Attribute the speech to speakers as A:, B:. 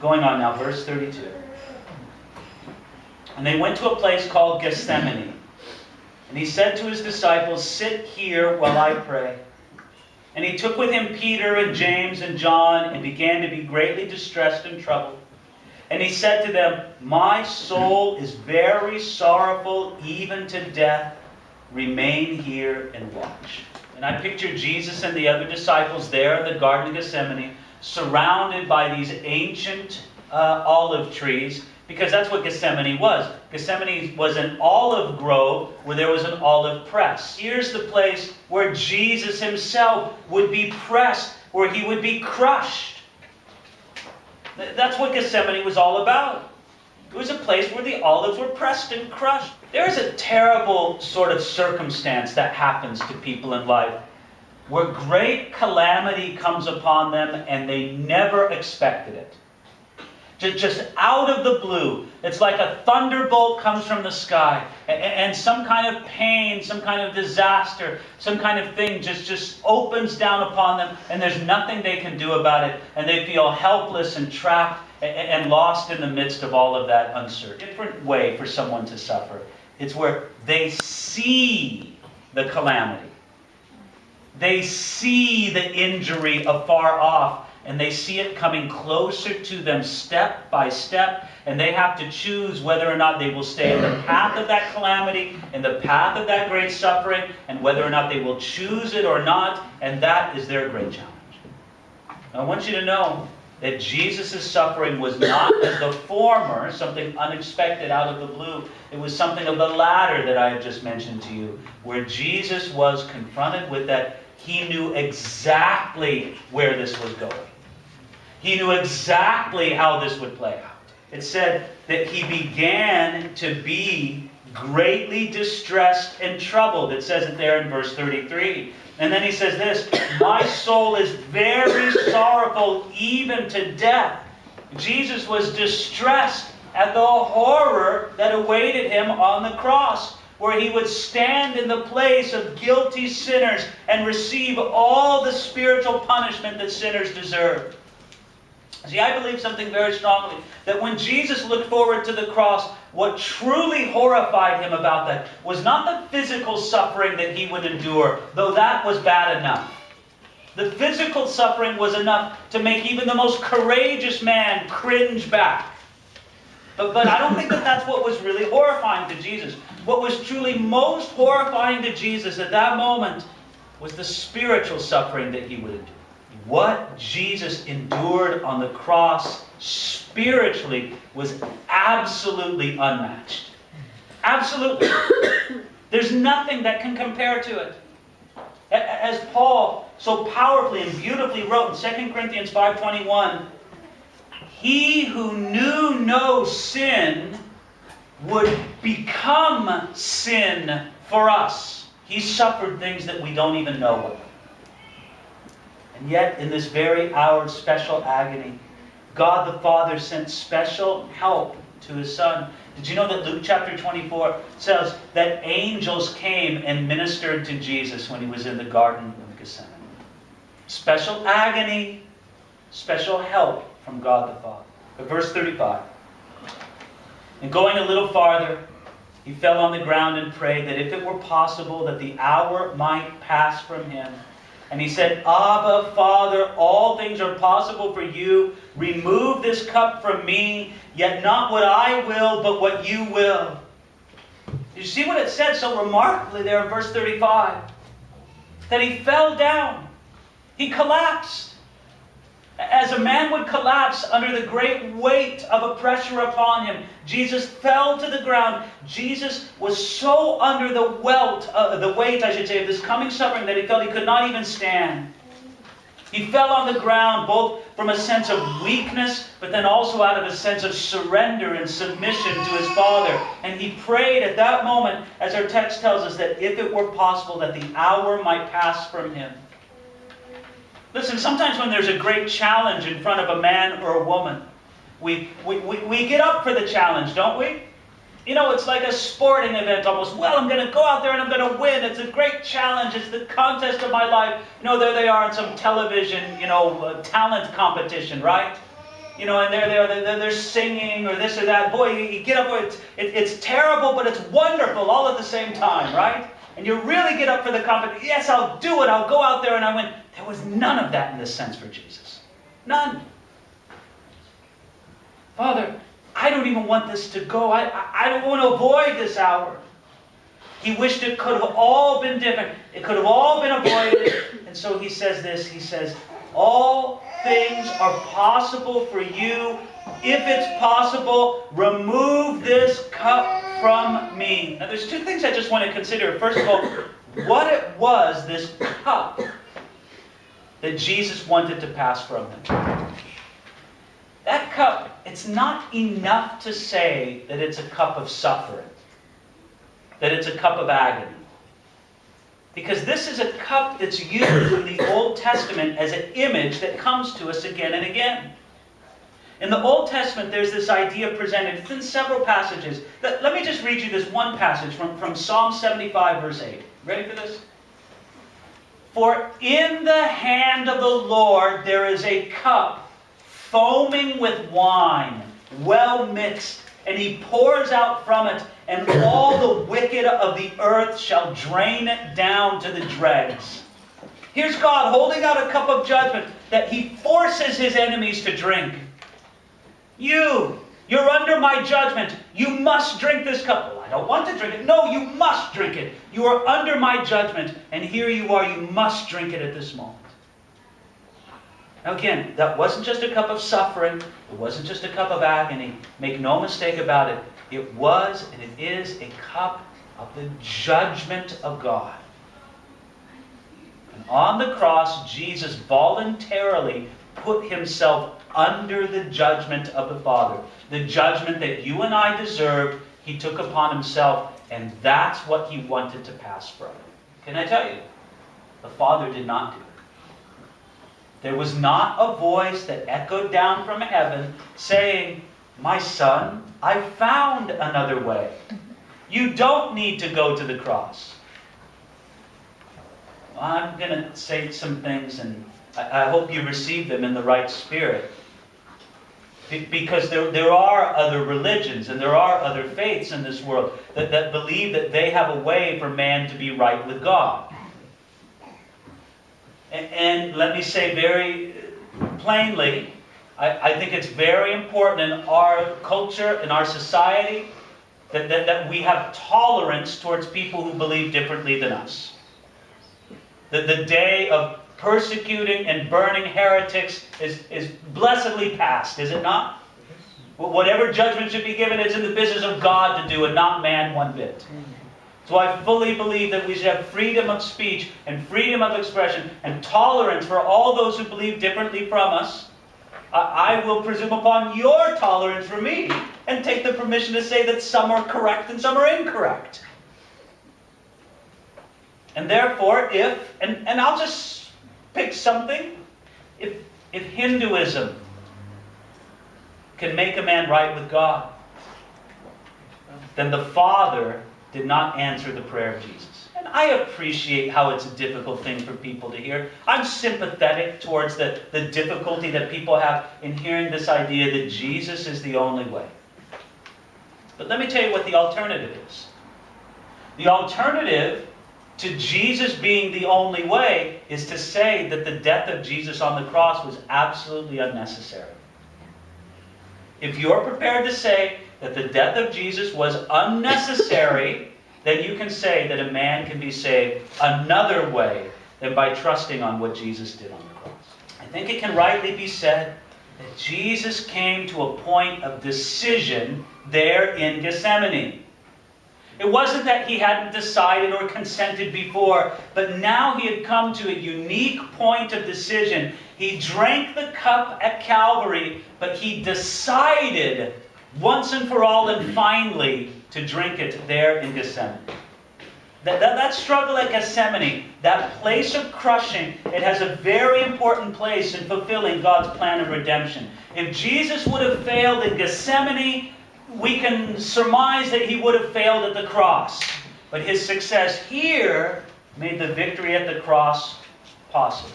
A: Going on now, verse 32. And they went to a place called Gethsemane. And he said to his disciples, "Sit here while I pray." And he took with him Peter and James and John and began to be greatly distressed and troubled. And he said to them, "My soul is very sorrowful, even to death. Remain here and watch." And I picture Jesus and the other disciples there in the Garden of Gethsemane, surrounded by these ancient olive trees, because that's what Gethsemane was. Gethsemane was an olive grove where there was an olive press. Here's the place where Jesus himself would be pressed, where he would be crushed. That's what Gethsemane was all about. It was a place where the olives were pressed and crushed. There is a terrible sort of circumstance that happens to people in life, where great calamity comes upon them and they never expected it. Just out of the blue. It's like a thunderbolt comes from the sky. And some kind of pain, some kind of disaster, some kind of thing just opens down upon them. And there's nothing they can do about it. And they feel helpless and trapped and lost in the midst of all of that uncertainty. Different way for someone to suffer. It's where they see the calamity. They see the injury afar off. And they see it coming closer to them step by step. And they have to choose whether or not they will stay in the path of that calamity, in the path of that great suffering, and whether or not they will choose it or not. And that is their great challenge. Now, I want you to know that Jesus' suffering was not as the former, something unexpected out of the blue. It was something of the latter that I have just mentioned to you, where Jesus was confronted with that. He knew exactly where this was going. He knew exactly how this would play out. It said that he began to be greatly distressed and troubled. It says it there in verse 33. And then he says this, "My soul is very sorrowful, even to death." Jesus was distressed at the horror that awaited him on the cross, where he would stand in the place of guilty sinners and receive all the spiritual punishment that sinners deserve. See, I believe something very strongly, that when Jesus looked forward to the cross, what truly horrified him about that was not the physical suffering that he would endure, though that was bad enough. The physical suffering was enough to make even the most courageous man cringe back. But I don't think that that's what was really horrifying to Jesus. What was truly most horrifying to Jesus at that moment was the spiritual suffering that he would endure. What Jesus endured on the cross spiritually was absolutely unmatched. Absolutely. There's nothing that can compare to it. As Paul so powerfully and beautifully wrote in 2 Corinthians 5:21, "He who knew no sin would become sin for us." He suffered things that we don't even know about. And yet, in this very hour of special agony, God the Father sent special help to his Son. Did you know that Luke chapter 24 says that angels came and ministered to Jesus when he was in the Garden of Gethsemane? Special agony, special help from God the Father. But verse 35. And going a little farther, he fell on the ground and prayed that if it were possible that the hour might pass from him. And he said, "Abba, Father, all things are possible for you. Remove this cup from me, yet not what I will, but what you will." You see what it said so remarkably there in verse 35? That he fell down. He collapsed. As a man would collapse under the great weight of a pressure upon him, Jesus fell to the ground. Jesus was so under the weight, of this coming suffering that he felt he could not even stand. He fell on the ground both from a sense of weakness, but then also out of a sense of surrender and submission to his Father. And he prayed at that moment, as our text tells us, that if it were possible that the hour might pass from him. Listen, sometimes when there's a great challenge in front of a man or a woman, we get up for the challenge, don't we? You know, it's like a sporting event almost. Well, I'm going to go out there and I'm going to win. It's a great challenge. It's the contest of my life. You know, there they are in some television, talent competition, right? you know, and they're singing or this or that. Boy, you get up, it's terrible, but it's wonderful all at the same time, right? And you really get up for the competition. Yes, I'll do it. I'll go out there. And I went, there was none of that in this sense for Jesus. None. Father, I don't even want this to go. I don't want to avoid this hour. He wished it could have all been different. It could have all been avoided. And so he says this. He says, all things are possible for you. If it's possible, remove this cup from me. Now there's two things I just want to consider. First of all, what it was, this cup, that Jesus wanted to pass from him. That cup, it's not enough to say that it's a cup of suffering, that it's a cup of agony. Because this is a cup that's used in the Old Testament as an image that comes to us again and again. In the Old Testament, there's this idea presented. It's in several passages. Let me just read you this one passage from Psalm 75, verse 8. Ready for this? For in the hand of the Lord there is a cup foaming with wine, well mixed, and he pours out from it, and all the wicked of the earth shall drain it down to the dregs. Here's God holding out a cup of judgment that he forces his enemies to drink. You're under my judgment. You must drink this cup. Well, I don't want to drink it. No, you must drink it. You are under my judgment, and here you are. You must drink it at this moment. Now again, that wasn't just a cup of suffering. It wasn't just a cup of agony. Make no mistake about it. It was and it is a cup of the judgment of God. And on the cross, Jesus voluntarily put himself under the judgment of the Father. The judgment that you and I deserved, he took upon himself, and that's what he wanted to pass from. Can I tell you? The Father did not do it. There was not a voice that echoed down from heaven saying, my son, I found another way. You don't need to go to the cross. Well, I'm going to say some things, and I hope you receive them in the right spirit. Because there are other religions and there are other faiths in this world that believe that they have a way for man to be right with God. And let me say very plainly, I think it's very important in our culture, in our society, that we have tolerance towards people who believe differently than us. The day of persecuting and burning heretics is blessedly past, is it not? Whatever judgment should be given, it's in the business of God to do and not man one bit. So I fully believe that we should have freedom of speech and freedom of expression and tolerance for all those who believe differently from us. I will presume upon your tolerance for me and take the permission to say that some are correct and some are incorrect. And therefore, and I'll just pick something, if Hinduism can make a man right with God, then the Father did not answer the prayer of Jesus. And I appreciate how it's a difficult thing for people to hear. I'm sympathetic towards the difficulty that people have in hearing this idea that Jesus is the only way. But let me tell you what the alternative is. The alternative to Jesus being the only way is to say that the death of Jesus on the cross was absolutely unnecessary. If you're prepared to say that the death of Jesus was unnecessary, then you can say that a man can be saved another way than by trusting on what Jesus did on the cross. I think it can rightly be said that Jesus came to a point of decision there in Gethsemane. It wasn't that he hadn't decided or consented before, but now he had come to a unique point of decision. He drank the cup at Calvary, but he decided once and for all and finally to drink it there in Gethsemane. That struggle at Gethsemane, that place of crushing, it has a very important place in fulfilling God's plan of redemption. If Jesus would have failed in Gethsemane, we can surmise that he would have failed at the cross. But his success here made the victory at the cross possible.